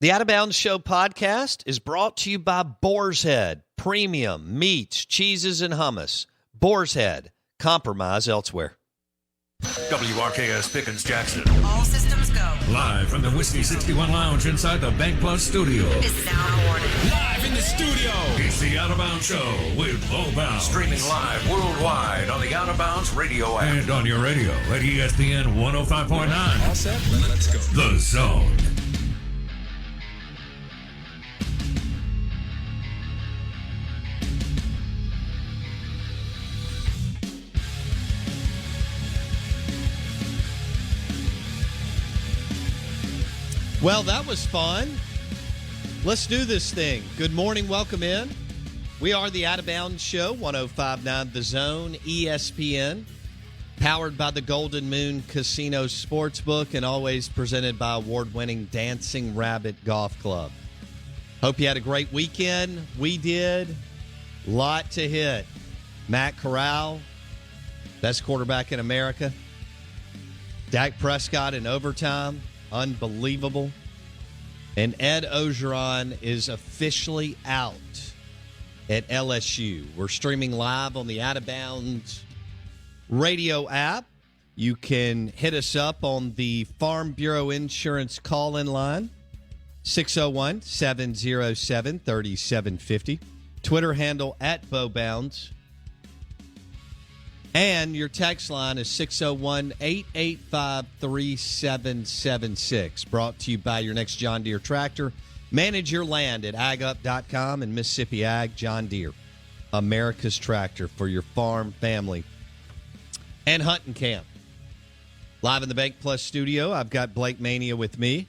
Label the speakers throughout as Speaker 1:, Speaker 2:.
Speaker 1: The Out of Bounds Show podcast is brought to you by Boar's Head, premium meats, cheeses, and hummus. Boar's Head, compromise elsewhere.
Speaker 2: WRKS Pickens Jackson.
Speaker 3: All systems go.
Speaker 2: Live from the Whiskey 61 Lounge inside the BankPlus Studio.
Speaker 3: Is now awarded.
Speaker 2: Live in the studio. It's the Out of Bounds Show with Bo Bounds. Streaming live worldwide on the Out of Bounds radio app. And on your radio at ESPN 105.9.
Speaker 4: All set? Let's go.
Speaker 2: The Zone.
Speaker 1: Well, that was fun. Let's do this thing. Good morning. Welcome in. We are the Out of Bounds Show, 105.9 The Zone, ESPN, powered by the Golden Moon Casino Sportsbook, and always presented by award-winning Dancing Rabbit Golf Club. Hope you had a great weekend. We did. Lot to hit. Matt Corral, best quarterback in America. Dak Prescott in overtime. Unbelievable. And Ed Orgeron is officially out at LSU. We're streaming live on the Out of Bounds radio app. You can hit us up on the Farm Bureau Insurance call-in line, 601-707-3750. Twitter handle at BoBounds. And your text line is 601-885-3776. Brought to you by your next John Deere tractor. Manage your land at agup.com and Mississippi Ag. John Deere, America's tractor for your farm, family, and hunting camp. Live in the BankPlus Studio, I've got Blake Mania with me.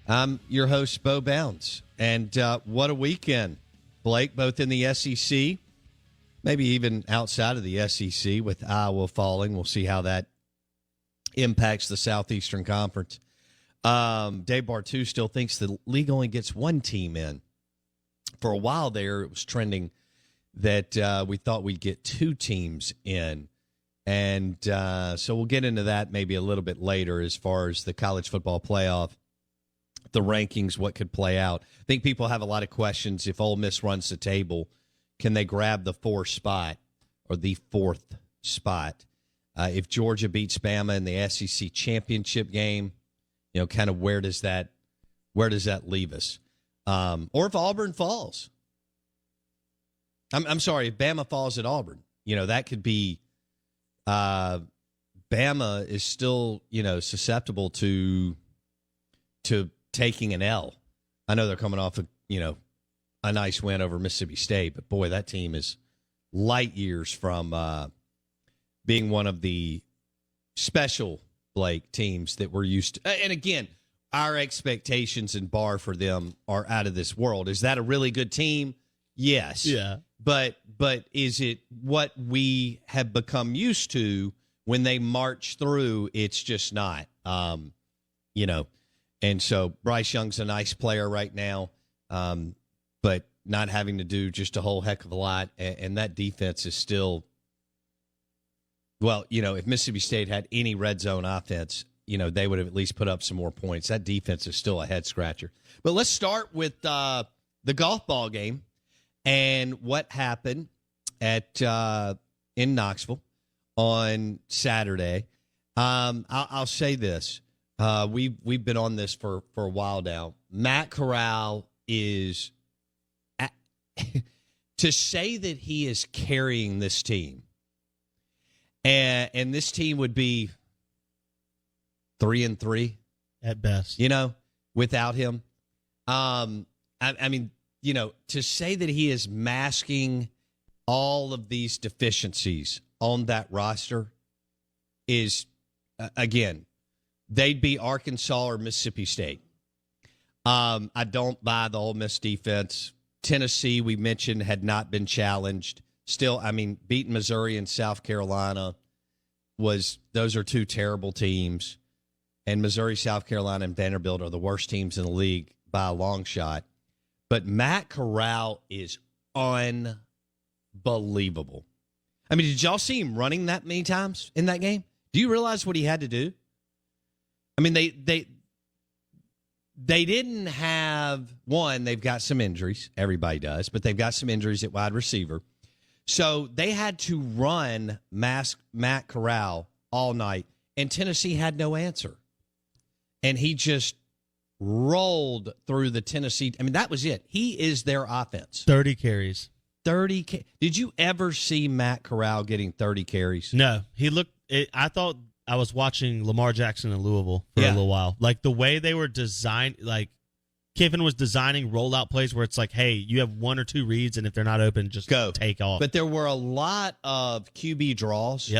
Speaker 1: I'm your host, Bo Bounds. And what a weekend, Blake, both in the SEC, maybe even outside of the SEC with Iowa falling. We'll see how that impacts the Southeastern Conference. Dave Bartu still thinks the league only gets one team in. For a while there, it was trending that we thought we'd get two teams in. And so we'll get into that maybe a little bit later as far as the college football playoff, the rankings, what could play out. I think people have a lot of questions. If Ole Miss runs the table, can they grab the fourth spot or the fourth spot? If Georgia beats Bama in the SEC championship game, you know, kind of where does that leave us? Or if Auburn falls, I'm sorry, if Bama falls at Auburn, you know, that could be. Bama is still, you know, susceptible to taking an L. I know they're coming off a nice win over Mississippi State, but boy, that team is light years from being one of the special, Blake, teams that we're used to. And again, our expectations and bar for them are out of this world. Is that a really good team? Yes.
Speaker 4: Yeah.
Speaker 1: But is it what we have become used to when they march through? It's just not, you know. And so Bryce Young's a nice player right now, but not having to do just a whole heck of a lot. And that defense is still, well, you know, if Mississippi State had any red zone offense, you know, they would have at least put up some more points. That defense is still a head scratcher. But let's start with the golf ball game and what happened at in Knoxville on Saturday. I'll say this. We've been on this for a while now. Matt Corral is to say that he is carrying this team, and this team would be 3-3
Speaker 4: at best,
Speaker 1: you know, without him. I mean, you know, to say that he is masking all of these deficiencies on that roster is, again, they'd be Arkansas or Mississippi State. I don't buy the Ole Miss defense. Tennessee, we mentioned, had not been challenged. Still, I mean, beating Missouri and South Carolina those are two terrible teams. And Missouri, South Carolina, and Vanderbilt are the worst teams in the league by a long shot. But Matt Corral is unbelievable. I mean, did y'all see him running that many times in that game? Do you realize what he had to do? I mean, they didn't have one. They've got some injuries. Everybody does, but they've got some injuries at wide receiver. So they had to run Matt Corral all night, and Tennessee had no answer. And he just rolled through the Tennessee. I mean, that was it. He is their offense.
Speaker 4: 30 carries.
Speaker 1: 30. Did you ever see Matt Corral getting 30 carries?
Speaker 4: No. I thought I was watching Lamar Jackson in Louisville for a little while. Like, the way they were designed, like, Kiffin was designing rollout plays where it's like, hey, you have one or two reads, and if they're not open, just
Speaker 1: go.
Speaker 4: Take off.
Speaker 1: But there were a lot of QB draws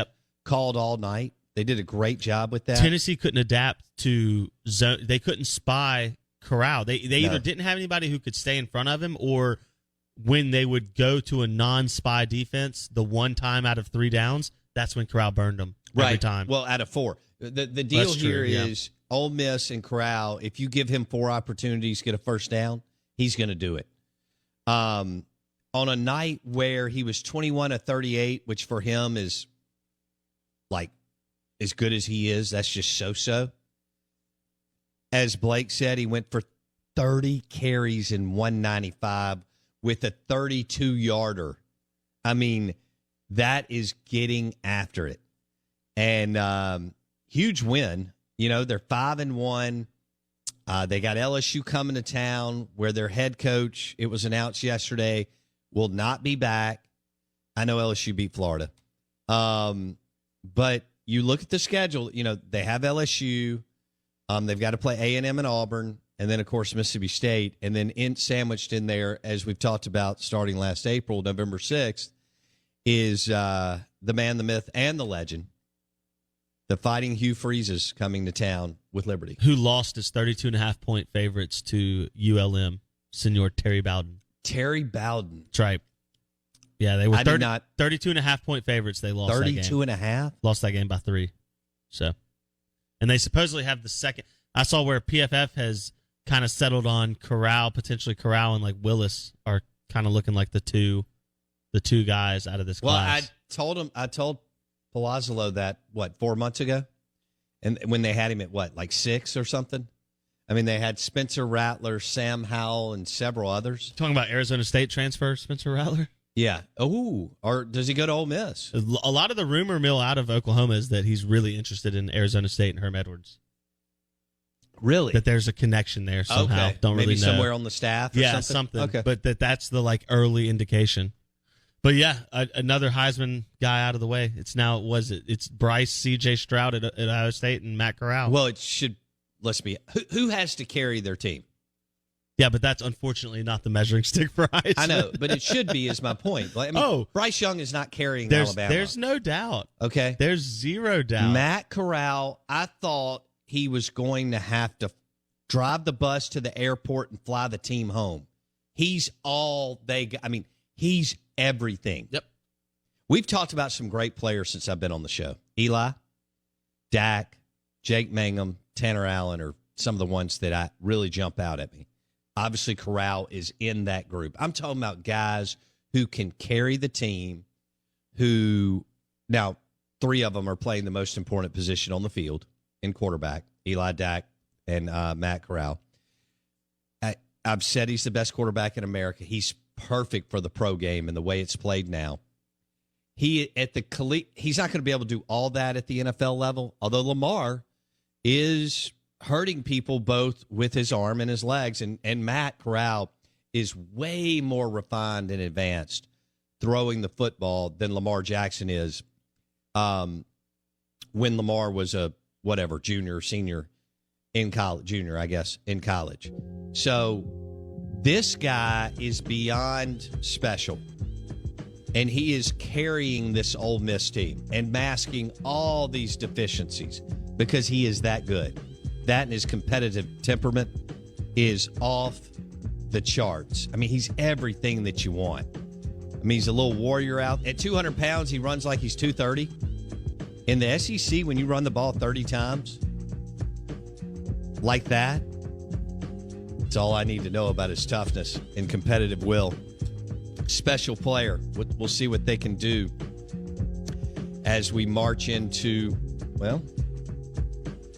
Speaker 1: called all night. They did a great job with that.
Speaker 4: Tennessee couldn't adapt to zone. They couldn't spy Corral. They either didn't have anybody who could stay in front of him, or when they would go to a non-spy defense, the one time out of 3 downs, that's when Corral burned them every time.
Speaker 1: Well, out of 4. The deal here is Ole Miss and Corral, if you give him 4 opportunities to get a first down, he's going to do it. On a night where he was 21 of 38, which for him is like as good as he is, that's just so-so. As Blake said, he went for 30 carries and 195 with a 32-yarder. I mean, that is getting after it. And huge win. You know, they're 5-1. They got LSU coming to town, where their head coach, it was announced yesterday, will not be back. I know LSU beat Florida. But you look at the schedule, you know, they have LSU. They've got to play A&M and Auburn, and then, of course, Mississippi State. And then sandwiched in there, as we've talked about starting last April, November 6th, is the man, the myth, and the legend, the Fighting Hugh Freeze, coming to town with Liberty.
Speaker 4: Who lost his 32.5-point favorites to ULM, Senor Terry Bowden.
Speaker 1: Terry Bowden.
Speaker 4: That's right. Yeah, they were 32.5-point favorites. They lost
Speaker 1: 32.5?
Speaker 4: Lost that game by 3. So, and they supposedly have the second. I saw where PFF has kind of settled on Corral, potentially Corral and like Willis are kind of looking like the two guys out of this class.
Speaker 1: I told Palazzolo that, 4 months ago? And when they had him at 6 or something? I mean, they had Spencer Rattler, Sam Howell, and several others.
Speaker 4: Talking about Arizona State transfer, Spencer Rattler?
Speaker 1: Yeah. Oh, or does he go to Ole Miss?
Speaker 4: A lot of the rumor mill out of Oklahoma is that he's really interested in Arizona State and Herm Edwards.
Speaker 1: Really?
Speaker 4: That there's a connection there somehow.
Speaker 1: Okay.
Speaker 4: Don't
Speaker 1: Maybe
Speaker 4: really know.
Speaker 1: Somewhere on the staff or something?
Speaker 4: Okay. But that's the early indication. But yeah, another Heisman guy out of the way. It's Bryce, C.J. Stroud at Ohio State, and Matt Corral.
Speaker 1: Well, it should. Let's be. Who has to carry their team?
Speaker 4: Yeah, but that's unfortunately not the measuring stick for Heisman.
Speaker 1: I know, but it should be, is my point. Bryce Young is not carrying Alabama.
Speaker 4: There's no doubt.
Speaker 1: Okay.
Speaker 4: There's zero doubt.
Speaker 1: Matt Corral, I thought he was going to have to drive the bus to the airport and fly the team home. He's all they got. I mean, he's everything.
Speaker 4: Yep.
Speaker 1: We've talked about some great players since I've been on the show. Eli, Dak, Jake Mangum, Tanner Allen are some of the ones that really jump out at me. Obviously, Corral is in that group. I'm talking about guys who can carry the team, now 3 of them are playing the most important position on the field in quarterback, Eli, Dak, and Matt Corral. I've said he's the best quarterback in America. He's perfect for the pro game and the way it's played now. He's not going to be able to do all that at the NFL level, although Lamar is hurting people both with his arm and his legs, and Matt Corral is way more refined and advanced throwing the football than Lamar Jackson is when Lamar was a junior or senior in college, in college. So this guy is beyond special, and he is carrying this Ole Miss team and masking all these deficiencies because he is that good. That and his competitive temperament is off the charts. I mean, he's everything that you want. I mean, he's a little warrior out. At 200 pounds, he runs like he's 230. In the SEC, when you run the ball 30 times like that, that's all I need to know about his toughness and competitive will. Special player. We'll see what they can do as we march into,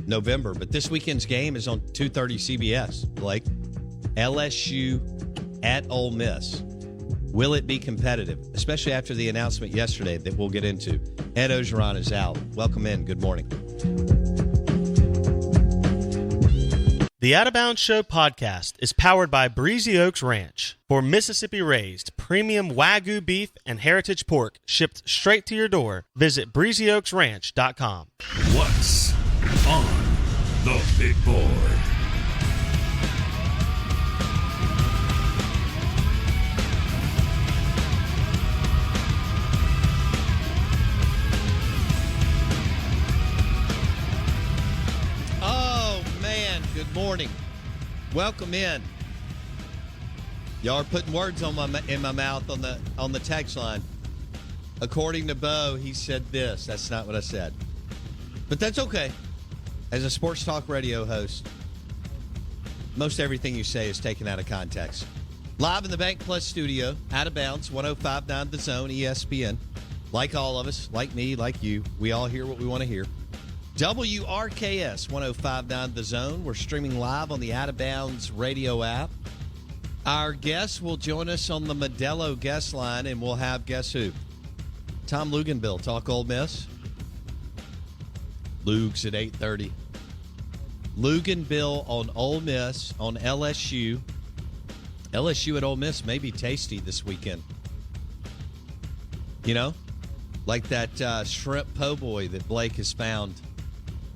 Speaker 1: November. But this weekend's game is on 2:30 CBS, Blake. LSU at Ole Miss. Will it be competitive, especially after the announcement yesterday that we'll get into? Ed Orgeron is out. Welcome in. Good morning.
Speaker 4: The Out of Bounds Show podcast is powered by Breezy Oaks Ranch. For Mississippi-raised premium Wagyu beef and heritage pork shipped straight to your door, visit breezyoaksranch.com.
Speaker 2: What's on the big board?
Speaker 1: Good morning. Welcome in. Y'all are putting words in my mouth on the text line. According to Bo, he said this. That's not what I said. But that's okay. As a sports talk radio host, most everything you say is taken out of context. Live in the BankPlus Studio, Out of Bounds, 105.9 The Zone, ESPN. Like all of us, like me, like you, we all hear what we want to hear. WRKS 105.9 The Zone. We're streaming live on the Out of Bounds radio app. Our guests will join us on the Modelo guest line, and we'll have, guess who? Tom Luganbill, talk Ole Miss. Lugs at 8:30. Luganbill on Ole Miss, on LSU. LSU at Ole Miss may be tasty this weekend. You know? Like that shrimp po' boy that Blake has found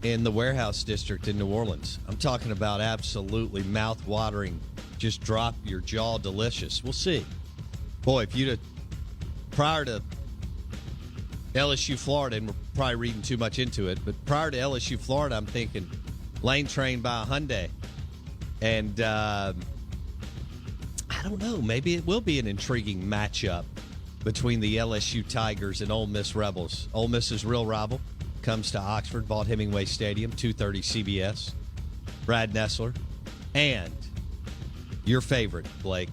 Speaker 1: in the warehouse district in New Orleans. I'm talking about absolutely mouth-watering, just drop your jaw delicious. We'll see. Boy, if you'd have, prior to LSU Florida, and we're probably reading too much into it, but prior to LSU Florida, I'm thinking Lane Train by a Hyundai. And I don't know, maybe it will be an intriguing matchup between the LSU Tigers and Ole Miss Rebels. Ole Miss's real rival comes to Oxford, Vaught Hemingway Stadium, 2:30 CBS. Brad Nessler. And your favorite, Blake,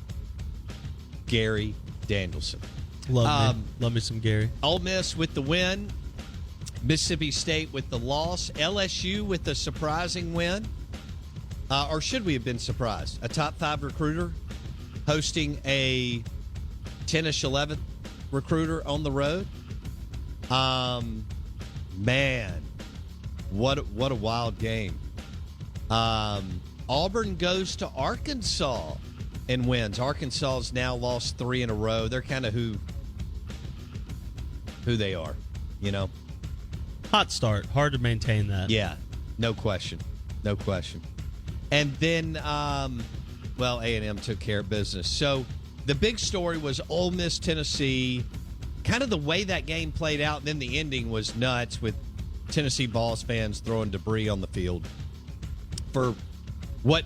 Speaker 1: Gary Danielson.
Speaker 4: Love me some Gary.
Speaker 1: Ole Miss with the win. Mississippi State with the loss. LSU with the surprising win. Or should we have been surprised? A top 5 recruiter hosting a 10-ish 11th recruiter on the road. Man, what a wild game. Auburn goes to Arkansas and wins. Arkansas's now lost 3 in a row. They're kind of who they are, you know.
Speaker 4: Hot start. Hard to maintain that.
Speaker 1: Yeah, no question. No question. And then, A&M took care of business. So the big story was Ole Miss, Tennessee. Kind of the way that game played out, and then the ending was nuts with Tennessee Vols fans throwing debris on the field for what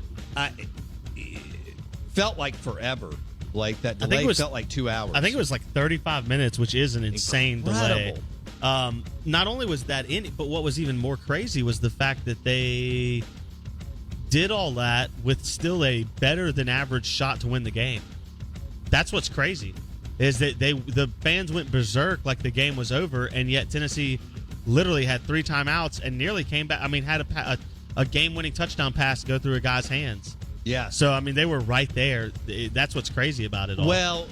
Speaker 1: felt like forever. Like that delay felt like 2 hours.
Speaker 4: I think it was like 35 minutes, which is an insane delay. Not only was that in it, but what was even more crazy was the fact that they did all that with still a better than average shot to win the game. That's what's crazy. Is that the fans went berserk like the game was over, and yet Tennessee literally had 3 timeouts and nearly came back. I mean, had a game-winning touchdown pass go through a guy's hands.
Speaker 1: Yeah.
Speaker 4: So, I mean, they were right there. That's what's crazy about it all.
Speaker 1: Well,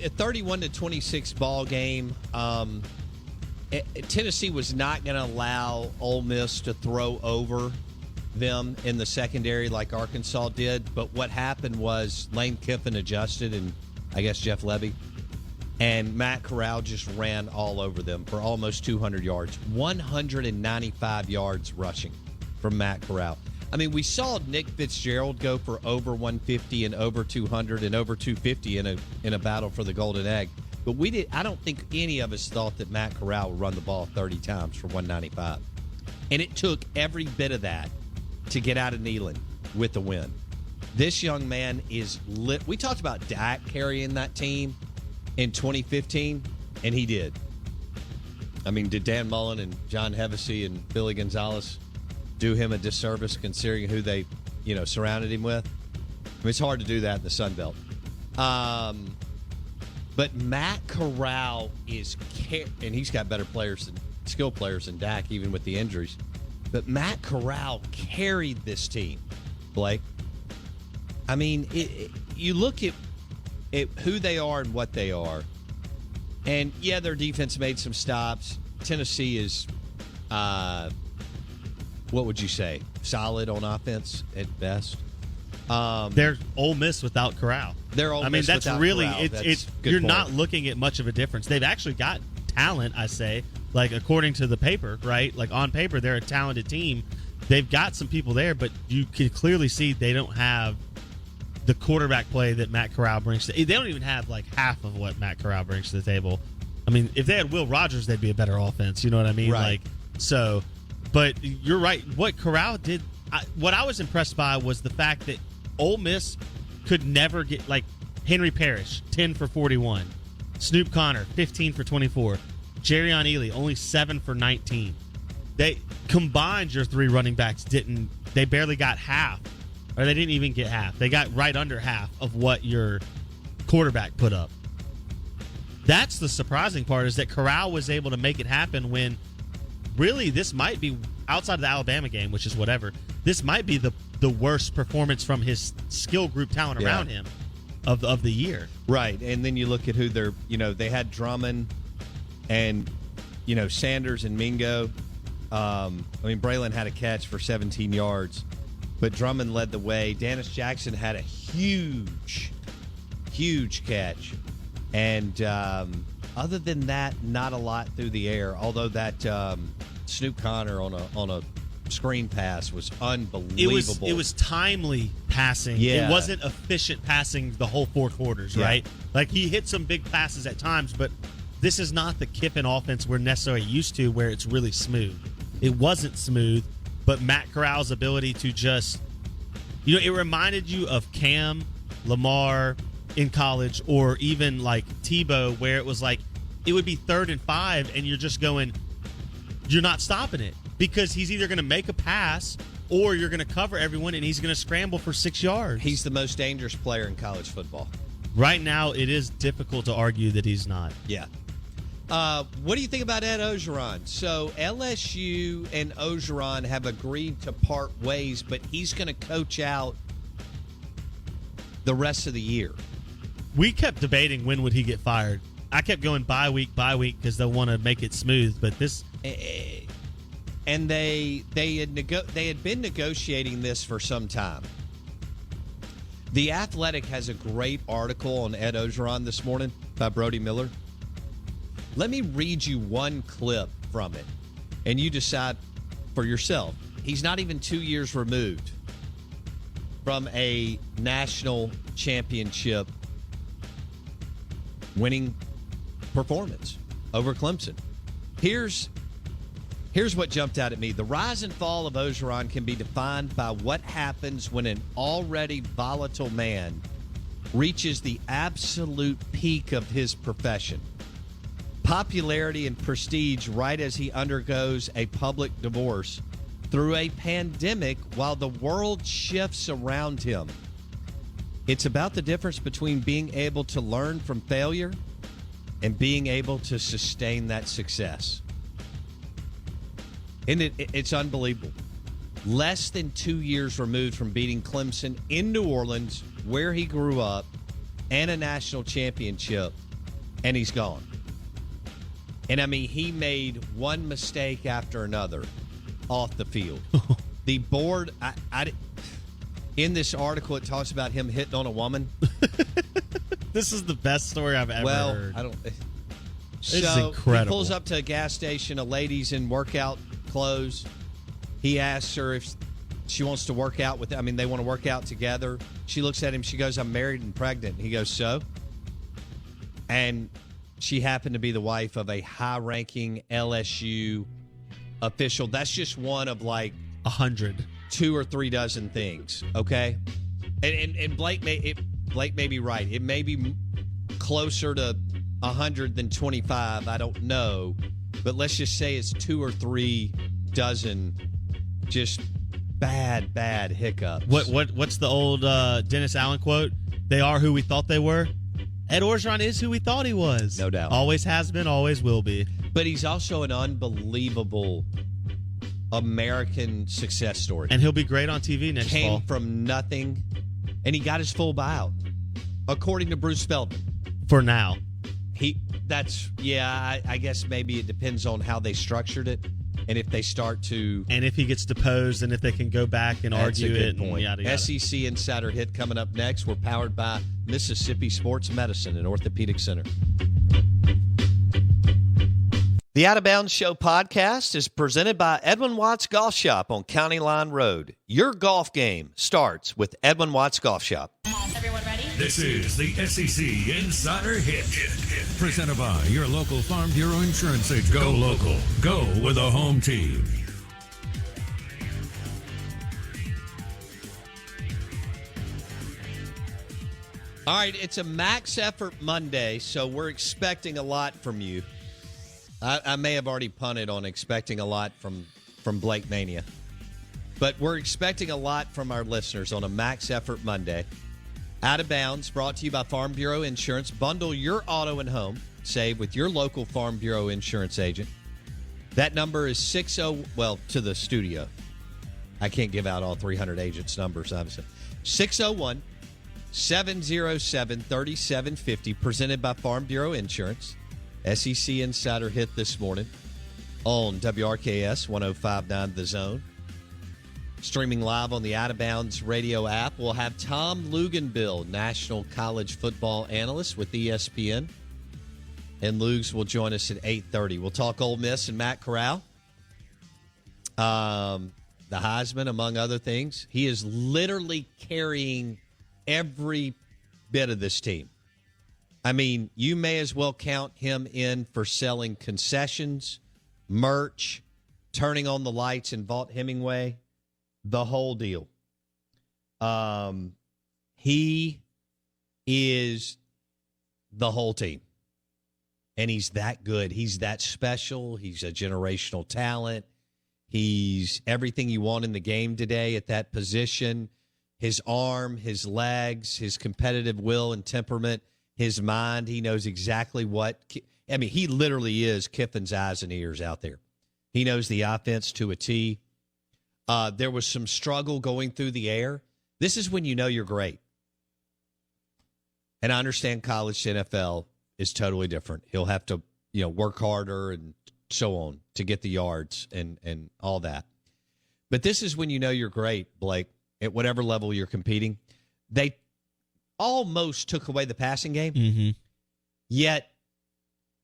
Speaker 1: a 31-26 ball game. Tennessee was not going to allow Ole Miss to throw over them in the secondary like Arkansas did. But what happened was Lane Kiffin adjusted, and I guess Jeff Levy. And Matt Corral just ran all over them for almost 200 yards. 195 yards rushing from Matt Corral. I mean, we saw Nick Fitzgerald go for over 150 and over 200 and over 250 in a battle for the Golden Egg. But I don't think any of us thought that Matt Corral would run the ball 30 times for 195. And it took every bit of that to get out of Neyland with the win. This young man is lit. We talked about Dak carrying that team in 2015, and he did. I mean, did Dan Mullen and John Hevesy and Billy Gonzalez do him a disservice considering who they, surrounded him with? I mean, it's hard to do that in the Sun Belt. But Matt Corral and he's got better players, skilled players than Dak, even with the injuries. But Matt Corral carried this team, Blake. I mean, you look at who they are and what they are. And, yeah, their defense made some stops. Tennessee is, what would you say, solid on offense at best.
Speaker 4: They're Ole Miss without Corral.
Speaker 1: They're Ole Miss
Speaker 4: that's
Speaker 1: without
Speaker 4: really
Speaker 1: Corral.
Speaker 4: it's you're not looking at much of a difference. They've actually got talent, I say, like according to the paper, right? Like on paper, they're a talented team. They've got some people there, but you can clearly see they don't have the quarterback play that Matt Corral brings. They don't even have like half of what Matt Corral brings to the table. I mean, if they had Will Rogers, they'd be a better offense. You know what I mean?
Speaker 1: Right.
Speaker 4: But you're right. What Corral did, what I was impressed by was the fact that Ole Miss could never get, like, Henry Parrish, 10 for 41. Snoop Connor, 15 for 24. Jerrion Ely, only 7 for 19. They combined, your three running backs they barely got half, or they didn't even get half. They got right under half of what your quarterback put up. That's the surprising part, is that Corral was able to make it happen when really this might be, outside of the Alabama game, which is whatever, this might be the worst performance from his skill group talent around him of the year.
Speaker 1: Right. And then you look at who they had Drummond and, Sanders and Mingo. Braylon had a catch for 17 yards, but Drummond led the way. Dennis Jackson had a huge catch. And other than that, not a lot through the air, although that Snoop Connor on a screen pass was unbelievable.
Speaker 4: It was timely passing.
Speaker 1: Yeah.
Speaker 4: It wasn't efficient passing the whole 4 quarters, right? Like, he hit some big passes at times, but this is not the Kiffin offense we're necessarily used to, where it's really smooth. It wasn't smooth, but Matt Corral's ability to just, it reminded you of Cam, Lamar in college, or even like Tebow, where it was like, it would be 3rd and 5, and you're just going, you're not stopping it, because he's either going to make a pass or you're going to cover everyone and he's going to scramble for 6 yards.
Speaker 1: He's the most dangerous player in college football.
Speaker 4: Right now, it is difficult to argue that he's not.
Speaker 1: Yeah. What do you think about Ed Orgeron? So LSU and Orgeron have agreed to part ways, but he's going to coach out the rest of the year.
Speaker 4: We kept debating when would he get fired. I kept going bye week because they want to make it smooth, but this...
Speaker 1: And they had been negotiating this for some time. The Athletic has a great article on Ed Orgeron this morning by Brody Miller. Let me read you one clip from it, and you decide for yourself. He's not even 2 years removed from a national championship winning performance over Clemson. Here's what jumped out at me. The rise and fall of Orgeron can be defined by what happens when an already volatile man reaches the absolute peak of his profession. Popularity and prestige right as he undergoes a public divorce through a pandemic while the world shifts around him. It's about the difference between being able to learn from failure and being able to sustain that success. And it's unbelievable. Less than 2 years removed from beating Clemson in New Orleans, where he grew up, and a national championship, and he's gone. And, he made one mistake after another off the field. The board, in this article, it talks about him hitting on a woman.
Speaker 4: This is the best story I've ever heard.
Speaker 1: This
Speaker 4: is incredible.
Speaker 1: He pulls up to a gas station, a lady's in workout clothes. He asks her if she wants to work out with him. They want to work out together. She looks at him. She goes, "I'm married and pregnant." He goes, "So?" And she happened to be the wife of a high-ranking LSU official. That's just one of
Speaker 4: 100,
Speaker 1: 2 or 3 dozen things. Okay, and Blake may be right. It may be closer to 100 than 25. I don't know, but let's just say it's 2 or 3 dozen just bad hiccups.
Speaker 4: What's the old Dennis Allen quote? They are who we thought they were. Ed Orgeron is who we thought he was.
Speaker 1: No doubt.
Speaker 4: Always has been, always will be.
Speaker 1: But he's also an unbelievable American success story.
Speaker 4: And he'll be great on TV next fall.
Speaker 1: Came from nothing, and he got his full buyout, according to Bruce Feldman.
Speaker 4: For now.
Speaker 1: I guess maybe it depends on how they structured it, and if they start to...
Speaker 4: And if he gets deposed, and if they can go back and argue it.
Speaker 1: Point.
Speaker 4: And yada, yada.
Speaker 1: SEC Insider Hit coming up next. We're powered by Mississippi Sports Medicine and Orthopedic Center. The Out of Bounds Show podcast is presented by Edwin Watts Golf Shop on County Line Road. Your golf game starts with Edwin Watts Golf Shop.
Speaker 3: Everyone ready?
Speaker 2: This is the SEC Insider Hit. Presented by your local Farm Bureau Insurance agent. Go local. Go with a home team.
Speaker 1: All right, it's a max effort Monday, so we're expecting a lot from you. I may have already punted on expecting a lot from Blake Mania, but we're expecting a lot from our listeners on a max effort Monday. Out of Bounds, brought to you by Farm Bureau Insurance. Bundle your auto and home. Save with your local Farm Bureau Insurance agent. That number is to the studio. I can't give out all 300 agents' numbers, obviously. 601-707-3750, presented by Farm Bureau Insurance. SEC Insider Hit this morning on WRKS 105.9 The Zone. Streaming live on the Out of Bounds radio app. We'll have Tom Luganbill, National College Football Analyst with ESPN. And Lugs will join us at 8:30. We'll talk Ole Miss and Matt Corral. The Heisman, among other things. He is literally carrying every bit of this team. I mean, you may as well count him in for selling concessions, merch, turning on the lights in Vaught Hemingway, the whole deal. He is the whole team. And he's that good. He's that special. He's a generational talent. He's everything you want in the game today at that position. His arm, his legs, his competitive will and temperament, his mind. He knows exactly what. I mean, he literally is Kiffin's eyes and ears out there. He knows the offense to a T. There was some struggle going through the air. This is when you know you're great. And I understand college to NFL is totally different. He'll have to, work harder and so on to get the yards and all that. But this is when you know you're great, Blake, at whatever level you're competing. They almost took away the passing game, yet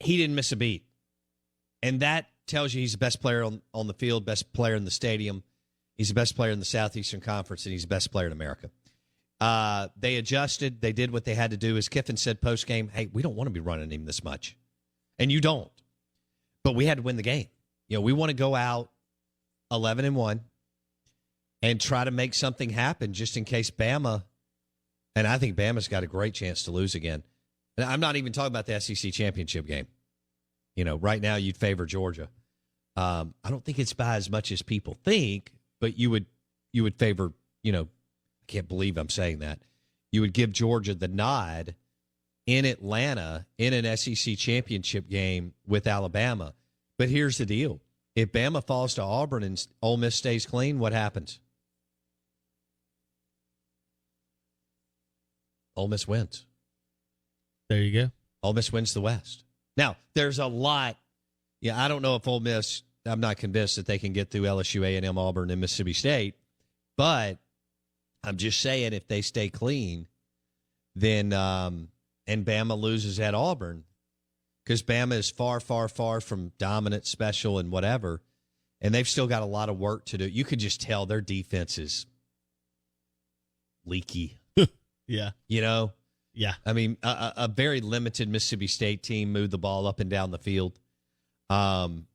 Speaker 1: he didn't miss a beat. And that tells you he's the best player on the field, best player in the stadium. He's the best player in the Southeastern Conference, and he's the best player in America. They adjusted. They did what they had to do. As Kiffin said post-game, hey, we don't want to be running him this much. And you don't. But we had to win the game. We want to go out 11-1 and try to make something happen just in case Bama, and I think Bama's got a great chance to lose again. And I'm not even talking about the SEC championship game. Right now you'd favor Georgia. I don't think it's by as much as people think, but you would favor, I can't believe I'm saying that. You would give Georgia the nod in Atlanta in an SEC championship game with Alabama. But here's the deal. If Bama falls to Auburn and Ole Miss stays clean, what happens? Ole Miss wins.
Speaker 4: There you go.
Speaker 1: Ole Miss wins the West. Now, there's a lot. I don't know if Ole Miss, I'm not convinced that they can get through LSU, A&M, Auburn, and Mississippi State. But I'm just saying if they stay clean, then and Bama loses at Auburn, because Bama is far, far, far from dominant, special, and whatever, and they've still got a lot of work to do. You could just tell their defense is leaky.
Speaker 4: Yeah.
Speaker 1: Yeah.
Speaker 4: I
Speaker 1: mean, a very limited Mississippi State team moved the ball up and down the field. And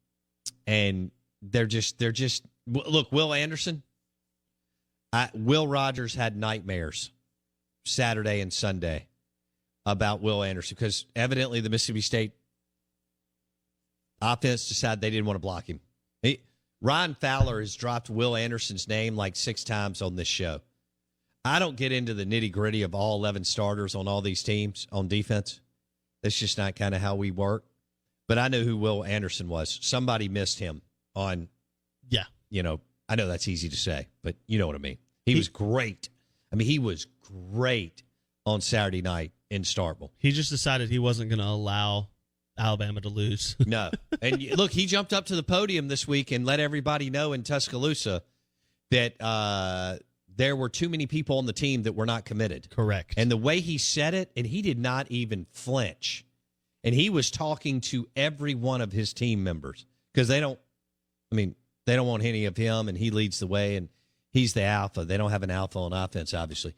Speaker 1: they're just look, Will Anderson, Will Rogers had nightmares Saturday and Sunday about Will Anderson, because evidently the Mississippi State offense decided they didn't want to block him. Ryan Fowler has dropped Will Anderson's name like 6 times on this show. I don't get into the nitty-gritty of all 11 starters on all these teams on defense. That's just not kind of how we work. But I knew who Will Anderson was. Somebody missed him on I know that's easy to say, but you know what I mean. He was great. I mean, he was great on Saturday night in Starkville.
Speaker 4: He just decided he wasn't going to allow Alabama to lose.
Speaker 1: No. And look, he jumped up to the podium this week and let everybody know in Tuscaloosa that there were too many people on the team that were not committed.
Speaker 4: Correct.
Speaker 1: And the way he said it, and he did not even flinch. And he was talking to every one of his team members because they don't want any of him, and he leads the way, and he's the alpha. They don't have an alpha on offense, obviously.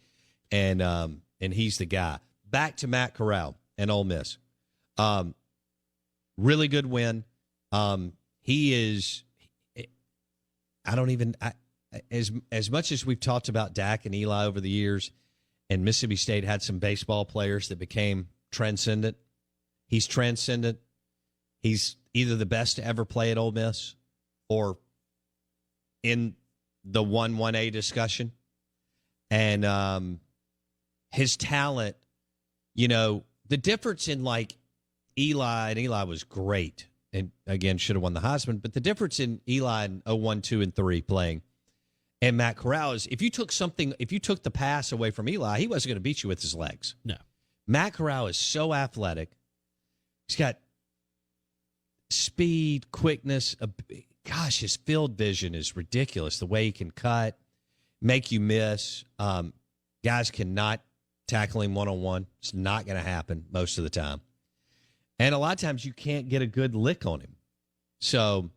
Speaker 1: And he's the guy. Back to Matt Corral and Ole Miss. Really good win. He is as much as we've talked about Dak and Eli over the years, and Mississippi State had some baseball players that became transcendent. He's transcendent. He's either the best to ever play at Ole Miss or in the 1-1A discussion. And his talent, the difference in like Eli, and Eli was great, and again, should have won the Heisman, but the difference in Eli in 0-1, 2, and 3 playing and Matt Corral is if you took the pass away from Eli, he wasn't going to beat you with his legs.
Speaker 4: No.
Speaker 1: Matt Corral is so athletic. He's got speed, quickness. Gosh, his field vision is ridiculous. The way he can cut, make you miss. Guys cannot tackle him one-on-one. It's not going to happen most of the time. And a lot of times you can't get a good lick on him. So,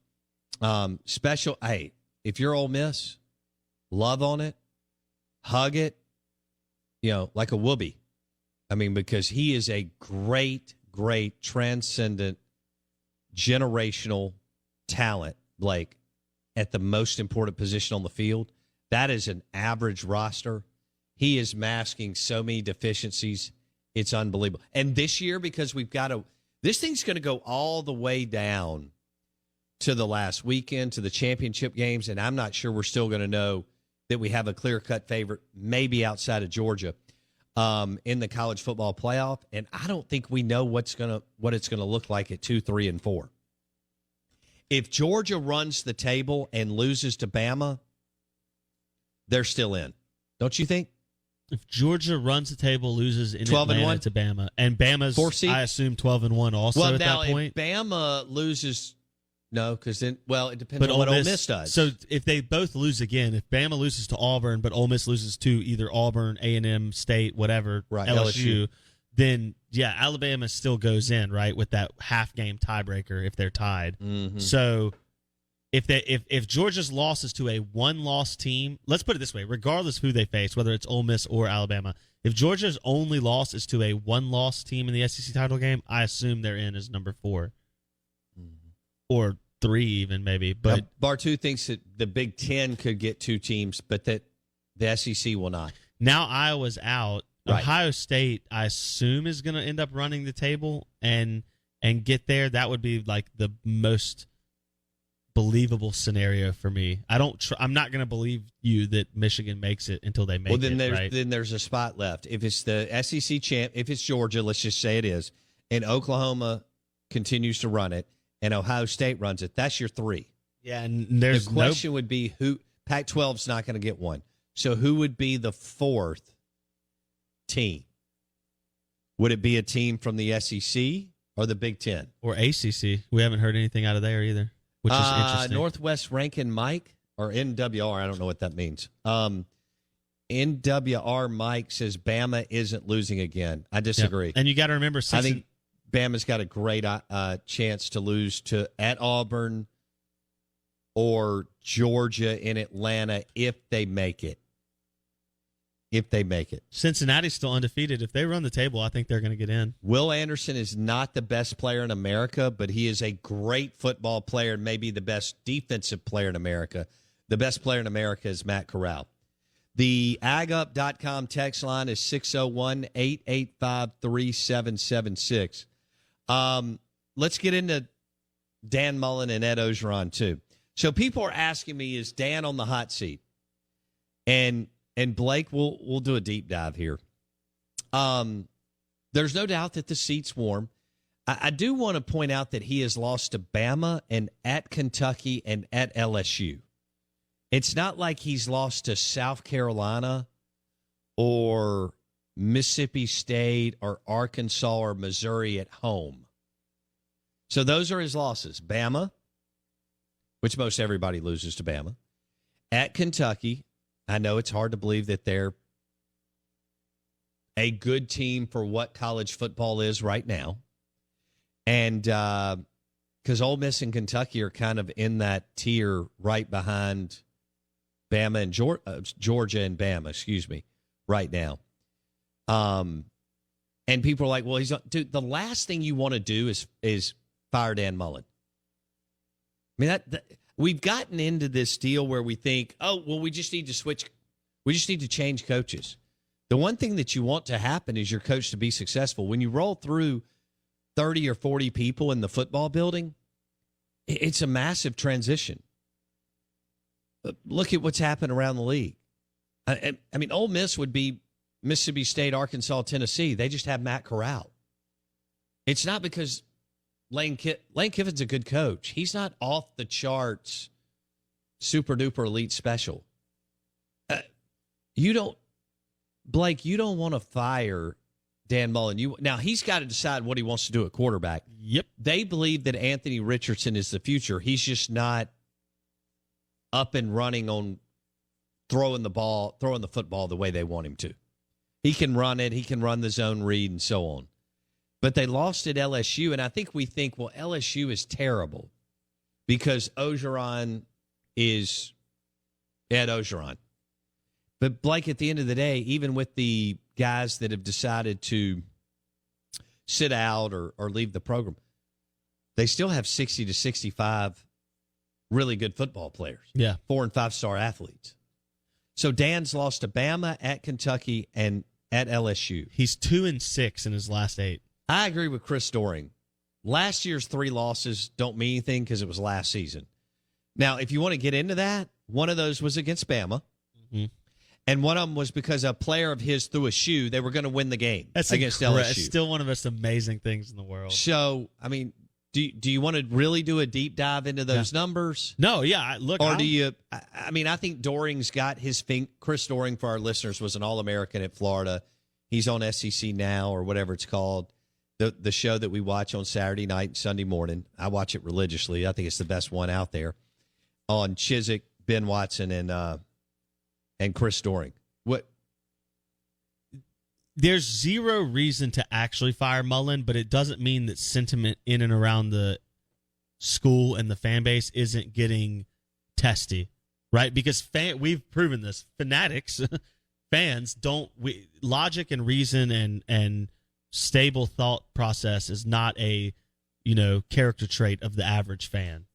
Speaker 1: if you're Ole Miss, love on it, hug it, like a whoopee. I mean, because he is a great, great, transcendent, generational talent, Blake, at the most important position on the field. That is an average roster. He is masking so many deficiencies. It's unbelievable. And this year, because this thing's going to go all the way down to the last weekend, to the championship games, and I'm not sure we're still going to know that we have a clear-cut favorite, maybe outside of Georgia, in the college football playoff. And I don't think we know what it's going to look like at 2, 3, and 4. If Georgia runs the table and loses to Bama, they're still in. Don't you think?
Speaker 4: If Georgia runs the table, loses in
Speaker 1: 12
Speaker 4: Atlanta
Speaker 1: and 1
Speaker 4: to Bama, and Bama's,
Speaker 1: 4 seed?
Speaker 4: I assume 12-1 also at that point.
Speaker 1: If Bama loses, no, because then, it depends
Speaker 4: But
Speaker 1: on what Ole Miss does.
Speaker 4: So if they both lose again, if Bama loses to Auburn, but Ole Miss loses to either Auburn, A&M, State, whatever,
Speaker 1: right,
Speaker 4: LSU, then Alabama still goes in, right, with that half-game tiebreaker if they're tied.
Speaker 1: Mm-hmm.
Speaker 4: So if Georgia's loss is to a one-loss team, let's put it this way, regardless of who they face, whether it's Ole Miss or Alabama, if Georgia's only loss is to a one-loss team in the SEC title game, I assume they're in as number 4. Mm-hmm. Or 3 even, maybe. But
Speaker 1: now, Bartu thinks that the Big Ten could get 2 teams, but that the SEC will not.
Speaker 4: Now Iowa's out. Right. Ohio State, I assume, is going to end up running the table and get there. That would be like the most believable scenario for me. I'm not going to believe you that Michigan makes it until they make it. Well,
Speaker 1: then there's a spot left. If it's the SEC champ, if it's Georgia, let's just say it is, and Oklahoma continues to run it, and Ohio State runs it, that's your 3.
Speaker 4: Yeah, and there's
Speaker 1: the question would be who. Pac-12's not going to get one. So who would be the 4th team? Would it be a team from the SEC or the Big Ten?
Speaker 4: Or ACC? We haven't heard anything out of there either, which is interesting.
Speaker 1: Northwest Rankin Mike, or NWR, I don't know what that means. NWR Mike says Bama isn't losing again. I disagree.
Speaker 4: Yep. And you got to remember,
Speaker 1: I think Bama's got a great chance to lose at Auburn or Georgia in Atlanta if they make it.
Speaker 4: Cincinnati's still undefeated. If they run the table, I think they're going to get in.
Speaker 1: Will Anderson is not the best player in America, but he is a great football player and maybe the best defensive player in America. The best player in America is Matt Corral. The agup.com text line is 601-885-3776. Let's get into Dan Mullen and Ed Orgeron, too. So people are asking me, is Dan on the hot seat? And Blake, we'll do a deep dive here. There's no doubt that the seat's warm. I do want to point out that he has lost to Bama and at Kentucky and at LSU. It's not like he's lost to South Carolina or Mississippi State or Arkansas or Missouri at home. So those are his losses. Bama, which most everybody loses to Bama. At Kentucky, I know it's hard to believe that they're a good team for what college football is right now. And because Ole Miss and Kentucky are kind of in that tier right behind Bama and Georgia and Bama, right now. And people are like, well, dude, the last thing you want to do is fire Dan Mullen. I mean, we've gotten into this deal where we think, oh, well, we just need to switch. We just need to change coaches. The one thing that you want to happen is your coach to be successful. When you roll through 30 or 40 people in the football building, it's a massive transition. Look at what's happened around the league. I mean, Ole Miss would be Mississippi State, Arkansas, Tennessee. They just have Matt Corral. It's not because Lane Kiffin's a good coach. He's not off the charts, super duper elite special. Blake, you don't want to fire Dan Mullen. Now, he's got to decide what he wants to do at quarterback.
Speaker 4: Yep.
Speaker 1: They believe that Anthony Richardson is the future. He's just not up and running on throwing the football the way they want him to. He can run it. He can run the zone read and so on. But they lost at LSU, and I think we think, well, LSU is terrible because Orgeron is Ed Orgeron. But, Blake, at the end of the day, even with the guys that have decided to sit out or leave the program, they still have 60 to 65 really good football players.
Speaker 4: Yeah.
Speaker 1: 4- and 5-star athletes. So Dan's lost to Bama, at Kentucky, and at LSU.
Speaker 4: He's 2-6 in his last 8.
Speaker 1: I agree with Chris Doering. Last year's 3 losses don't mean anything because it was last season. Now, if you want to get into that, one of those was against Bama. Mm-hmm. And one of them was because a player of his threw a shoe. They were going to win the game against LSU.
Speaker 4: It's still one of the most amazing things in the world.
Speaker 1: So, I mean, do you want to really do a deep dive into those numbers?
Speaker 4: No, yeah. Look,
Speaker 1: or do you? I mean, I think Doring's got his Chris Doering, for our listeners, was an All-American at Florida. He's on SEC Now or whatever it's called. The show that we watch on Saturday night and Sunday morning. I watch it religiously. I think it's the best one out there. On Chizik, Ben Watson, and Chris Doering. What?
Speaker 4: There's zero reason to actually fire Mullen, but it doesn't mean that sentiment in and around the school and the fan base isn't getting testy, right? Because we've proven this. Fanatics, fans logic and reason and stable thought process is not a character trait of the average fan,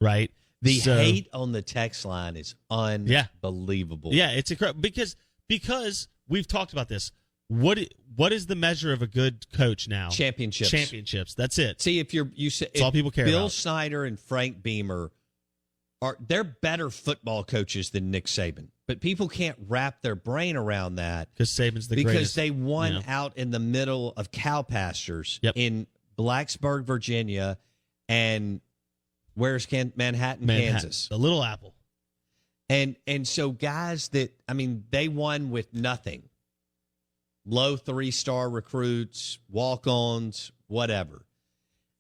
Speaker 4: right?
Speaker 1: The hate on the text line is unbelievable.
Speaker 4: Yeah, it's incredible because we've talked about this. What is the measure of a good coach now? Championships. That's it.
Speaker 1: See,
Speaker 4: it's all people care about.
Speaker 1: Bill Snyder and Frank Beamer they're better football coaches than Nick Saban, but people can't wrap their brain around that
Speaker 4: because Saban's the
Speaker 1: because
Speaker 4: greatest.
Speaker 1: They won out in the middle of cow pastures in Blacksburg, Virginia, and where's Manhattan, Kansas,
Speaker 4: the Little Apple,
Speaker 1: and so guys they won with nothing. Low 3-star recruits, walk-ons, whatever.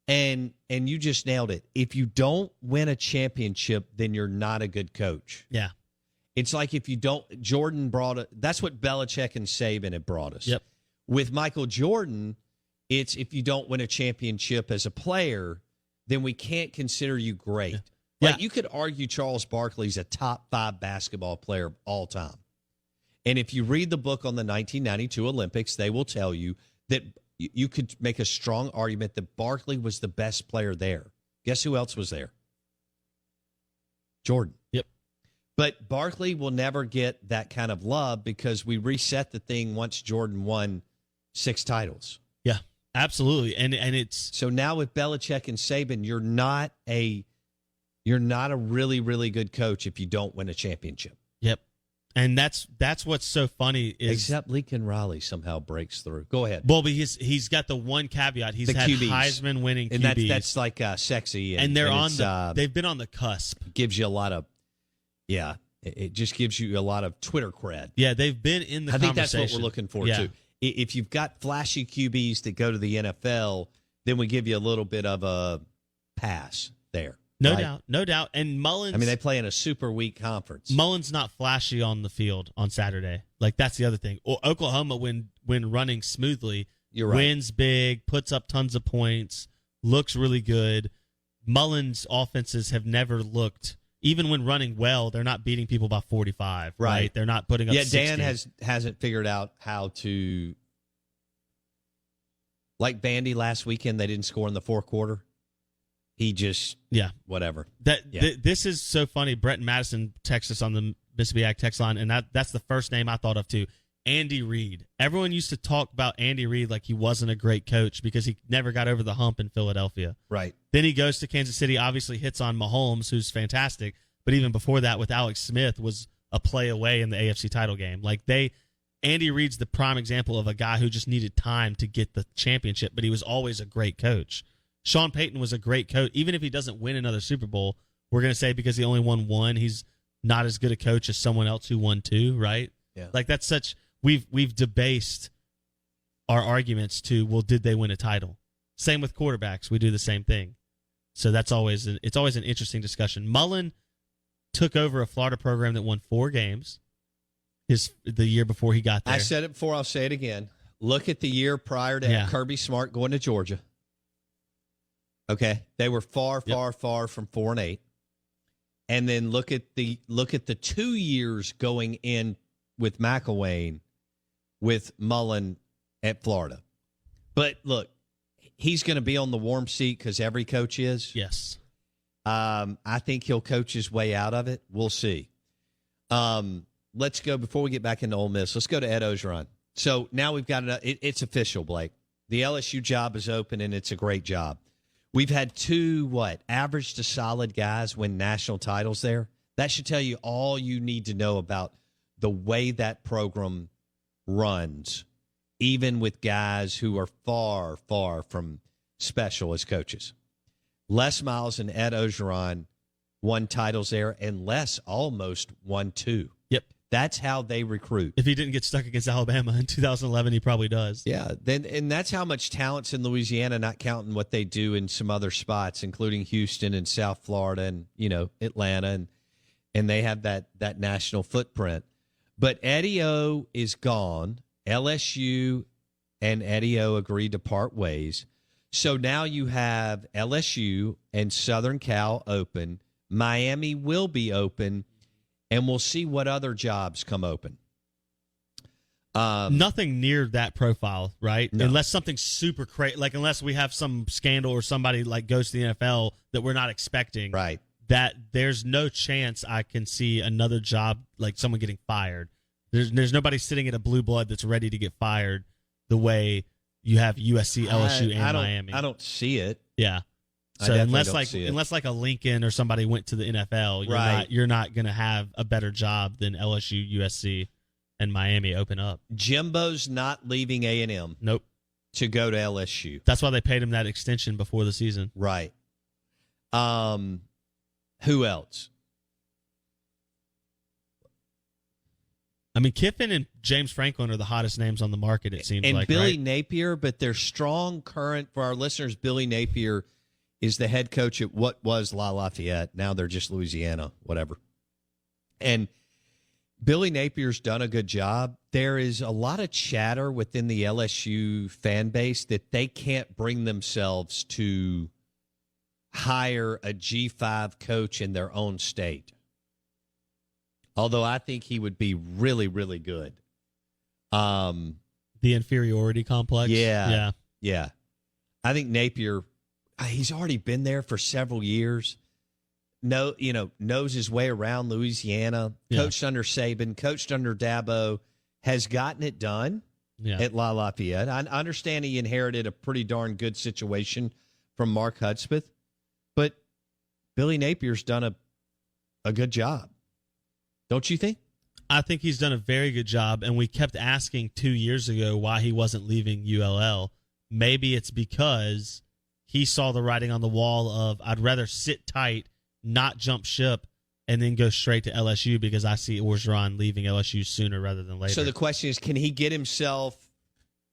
Speaker 1: And you just nailed it. If you don't win a championship, then you're not a good coach.
Speaker 4: Yeah.
Speaker 1: It's like if you don't, that's what Belichick and Saban have brought us.
Speaker 4: Yep.
Speaker 1: With Michael Jordan, it's if you don't win a championship as a player, then we can't consider you great.
Speaker 4: Yeah.
Speaker 1: Like you could argue Charles Barkley's a top 5 basketball player of all time. And if you read the book on the 1992 Olympics, they will tell you that you could make a strong argument that Barkley was the best player there. Guess who else was there? Jordan.
Speaker 4: Yep.
Speaker 1: But Barkley will never get that kind of love because we reset the thing once Jordan won 6 titles.
Speaker 4: Yeah, absolutely. And it's
Speaker 1: so now with Belichick and Saban, you're not a really, really good coach if you don't win a championship.
Speaker 4: Yep. And that's what's so funny is
Speaker 1: except Lincoln Riley somehow breaks through. Go ahead.
Speaker 4: Well, but he's got the one caveat. He's had
Speaker 1: QBs.
Speaker 4: Heisman winning
Speaker 1: and
Speaker 4: QBs.
Speaker 1: That's like sexy.
Speaker 4: And they're they've been on the cusp.
Speaker 1: Gives you a lot of It just gives you a lot of Twitter cred.
Speaker 4: Yeah, they've been in the
Speaker 1: I think
Speaker 4: conversation.
Speaker 1: that's what we're looking for, too. If you've got flashy QBs that go to the NFL, then we give you a little bit of a pass there.
Speaker 4: No doubt. And Mullins,
Speaker 1: they play in a super weak conference.
Speaker 4: Mullen's not flashy on the field on Saturday. Like, that's the other thing. Oklahoma, when running smoothly,
Speaker 1: You're right.
Speaker 4: wins big, puts up tons of points, looks really good. Mullen's offenses have never looked, even when running well, they're not beating people by 45. Right? They're not putting up 60.
Speaker 1: Dan hasn't figured out how to, like Bandy last weekend, they didn't score in the fourth quarter. He just, whatever.
Speaker 4: This is so funny. Brett and Madison text us on the Mississippi Ag text line, and that's the first name I thought of, too. Andy Reid. Everyone used to talk about Andy Reid like he wasn't a great coach because he never got over the hump in Philadelphia.
Speaker 1: Right.
Speaker 4: Then he goes to Kansas City, obviously hits on Mahomes, who's fantastic. But even before that, with Alex Smith, was a play away in the AFC title game. Andy Reid's the prime example of a guy who just needed time to get the championship, but he was always a great coach. Sean Payton was a great coach. Even if he doesn't win another Super Bowl, we're going to say because he only won one, he's not as good a coach as someone else who won two, right?
Speaker 1: Yeah.
Speaker 4: That's such... We've debased our arguments to, well, did they win a title? Same with quarterbacks. We do the same thing. So it's always an interesting discussion. Mullen took over a Florida program that won 4 games the year before he got there.
Speaker 1: I said it before, I'll say it again. Look at the year prior to Kirby Smart going to Georgia. Okay? They were far from 4-8. And then look at the 2 years going in with McElwain with Mullen at Florida. But look, he's going to be on the warm seat because every coach is.
Speaker 4: Yes.
Speaker 1: I think he'll coach his way out of it. We'll see. Let's go, before we get back into Ole Miss, let's go to Ed Orgeron. So now we've got it's official, Blake. The LSU job is open, and it's a great job. We've had 2, average to solid guys win national titles there. That should tell you all you need to know about the way that program runs, even with guys who are far, far from special as coaches. Les Miles and Ed Orgeron won titles there, and Les almost won 2.
Speaker 4: Yep.
Speaker 1: That's how they recruit.
Speaker 4: If he didn't get stuck against Alabama in 2011, he probably does.
Speaker 1: Yeah, and that's how much talent's in Louisiana, not counting what they do in some other spots, including Houston and South Florida and, Atlanta, and they have that national footprint. But Eddie O is gone. LSU and Eddie O agreed to part ways. So now you have LSU and Southern Cal open. Miami will be open, and we'll see what other jobs come open.
Speaker 4: Nothing near that profile, right?
Speaker 1: No.
Speaker 4: Unless something super crazy, unless we have some scandal or somebody goes to the NFL that we're not expecting.
Speaker 1: Right.
Speaker 4: That there's no chance I can see another job, like someone getting fired. There's nobody sitting at a blue blood that's ready to get fired the way you have USC, LSU, and Miami.
Speaker 1: I don't see it.
Speaker 4: Yeah.
Speaker 1: I
Speaker 4: So
Speaker 1: definitely
Speaker 4: unless a Lincoln or somebody went to the NFL, you're not going to have a better job than LSU, USC, and Miami open up.
Speaker 1: Jimbo's not leaving A&M.
Speaker 4: Nope.
Speaker 1: To go to LSU.
Speaker 4: That's why they paid him that extension before the season.
Speaker 1: Right. Who else?
Speaker 4: Kiffin and James Franklin are the hottest names on the market, it seems
Speaker 1: and
Speaker 4: like.
Speaker 1: Billy
Speaker 4: right?
Speaker 1: Napier, but their strong current, for our listeners, Billy Napier is the head coach at what was La Lafayette. Now they're just Louisiana, whatever. And Billy Napier's done a good job. There is a lot of chatter within the LSU fan base that they can't bring themselves to hire a G5 coach in their own state. Although I think he would be really, really good.
Speaker 4: The inferiority complex?
Speaker 1: Yeah. I think Napier, he's already been there for several years. Knows his way around Louisiana, coached under Saban, coached under Dabo, has gotten it done at La Lafayette. I understand he inherited a pretty darn good situation from Mark Hudspeth, but Billy Napier's done a good job. Don't you think?
Speaker 4: I think he's done a very good job, and we kept asking 2 years ago why he wasn't leaving ULL. Maybe it's because he saw the writing on the wall of, I'd rather sit tight, not jump ship, and then go straight to LSU because I see Orgeron leaving LSU sooner rather than later.
Speaker 1: So the question is, can he get himself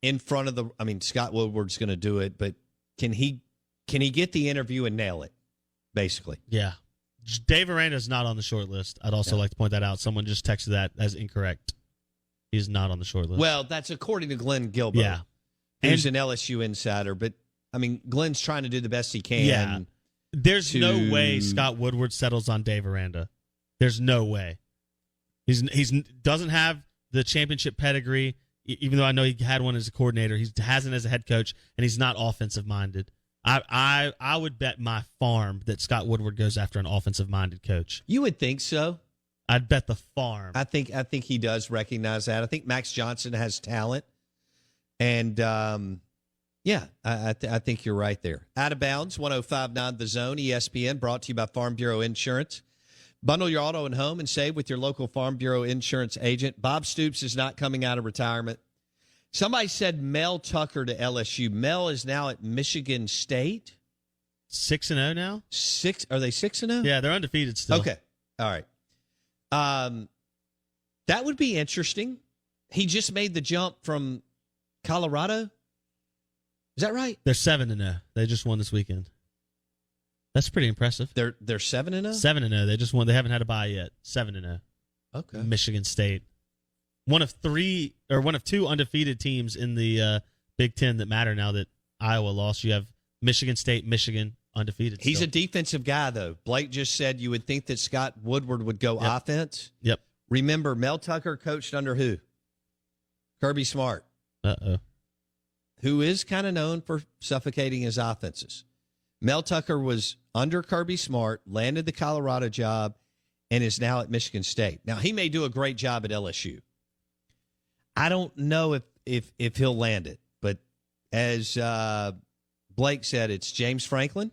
Speaker 1: in front of the? I mean, Scott Woodward's going to do it, but can he get the interview and nail it? Basically,
Speaker 4: yeah. Dave Aranda is not on the short list. I'd also like to point that out. Someone just texted that as incorrect. He's not on the short list.
Speaker 1: Well, that's according to Glenn Gilbert.
Speaker 4: Yeah.
Speaker 1: Who's an LSU insider, but I mean, Glenn's trying to do the best he can.
Speaker 4: Yeah. There's no way Scott Woodward settles on Dave Aranda. There's no way. He's doesn't have the championship pedigree, even though I know he had one as a coordinator. He hasn't as a head coach, and he's not offensive minded. I would bet my farm that Scott Woodward goes after an offensive minded coach.
Speaker 1: You would think so.
Speaker 4: I'd bet the farm.
Speaker 1: I think he does recognize that. I think Max Johnson has talent, and I think you're right there. Out of bounds, 105.9 The Zone, ESPN, brought to you by Farm Bureau Insurance. Bundle your auto and home and save with your local Farm Bureau Insurance agent. Bob Stoops is not coming out of retirement. Somebody said Mel Tucker to LSU. Mel is now at Michigan State.
Speaker 4: 6-0 now?
Speaker 1: Are they 6-0?
Speaker 4: Yeah, they're undefeated still.
Speaker 1: Okay. All right. That would be interesting. He just made the jump from Colorado. Is that right?
Speaker 4: They're 7-0. They just won this weekend. That's pretty impressive.
Speaker 1: They're 7-0?
Speaker 4: 7-0. They just won. They haven't had a bye yet. 7-0.
Speaker 1: Okay.
Speaker 4: Michigan State. One of two undefeated teams in the Big Ten that matter now that Iowa lost. You have Michigan State, Michigan undefeated.
Speaker 1: He's
Speaker 4: still.
Speaker 1: a defensive guy, though. Blake just said you would think that Scott Woodward would go offense.
Speaker 4: Yep.
Speaker 1: Remember, Mel Tucker coached under who? Kirby Smart.
Speaker 4: Uh-oh.
Speaker 1: Who is kind of known for suffocating his offenses. Mel Tucker was under Kirby Smart, landed the Colorado job, and is now at Michigan State. Now, he may do a great job at LSU. I don't know if he'll land it, but as Blake said, it's James Franklin,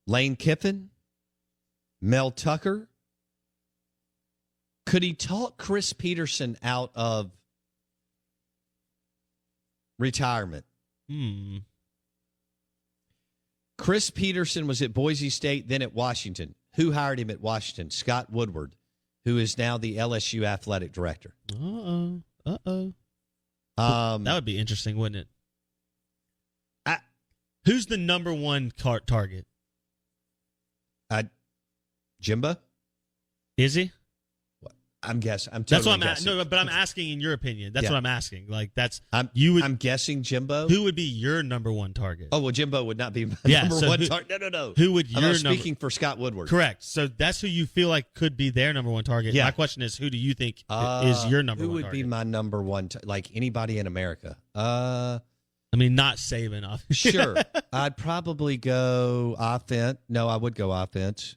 Speaker 1: Lane Kiffin, Mel Tucker. Could he talk Chris Peterson out of retirement? Chris Peterson was at Boise State, then at Washington. Who hired him at Washington? Scott Woodward, who is now the LSU athletic director.
Speaker 4: That would be interesting, wouldn't it? Who's the number one target?
Speaker 1: Jimbo?
Speaker 4: Is he?
Speaker 1: I'm guessing.
Speaker 4: That's what I'm asking. No, but I'm asking in your opinion. That's what I'm asking. Like
Speaker 1: I'm guessing Jimbo.
Speaker 4: Who would be your number one target?
Speaker 1: Oh well, Jimbo would not be my number one target. No.
Speaker 4: Who would
Speaker 1: I'm speaking for Scott Woodward?
Speaker 4: Correct. So that's who you feel like could be their number one target.
Speaker 1: Yeah.
Speaker 4: My question is, who do you think is your number one target?
Speaker 1: Who would be my number one? Like anybody in America?
Speaker 4: I mean, not Saban, obviously.
Speaker 1: Sure. I'd probably go offense. No, I would go offense.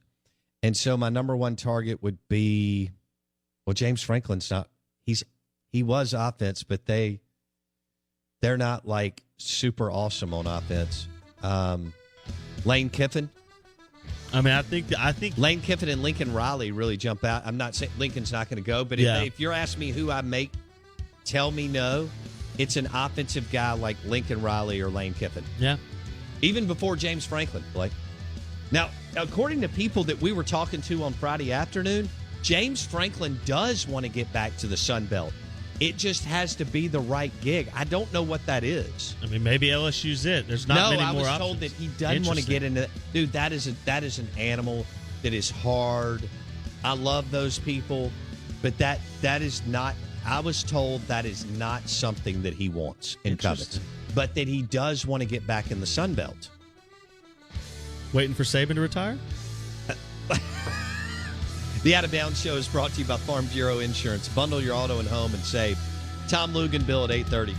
Speaker 1: And so my number one target would be. Well, James Franklin's not. He was offense, but they're not like super awesome on offense. Lane Kiffin.
Speaker 4: I mean, I think
Speaker 1: Lane Kiffin and Lincoln Riley really jump out. I'm not saying Lincoln's not going to go, but if you're asking me who I make, tell me no. It's an offensive guy like Lincoln Riley or Lane Kiffin.
Speaker 4: Yeah.
Speaker 1: Even before James Franklin, Blake. Now, according to people that we were talking to on Friday afternoon, James Franklin does want to get back to the Sun Belt. It just has to be the right gig. I don't know what that is.
Speaker 4: I mean, maybe LSU's it. There's not many more options.
Speaker 1: No, I was told that he doesn't want to get into that. Dude, that is an animal that is hard. I love those people, but that is not. I was told that is not something that he wants in covets, but that he does want to get back in the Sun Belt.
Speaker 4: Waiting for Saban to retire?
Speaker 1: The Out of Bounds Show is brought to you by Farm Bureau Insurance. Bundle your auto and home and save. Tom Lugan, Bill at 8:30.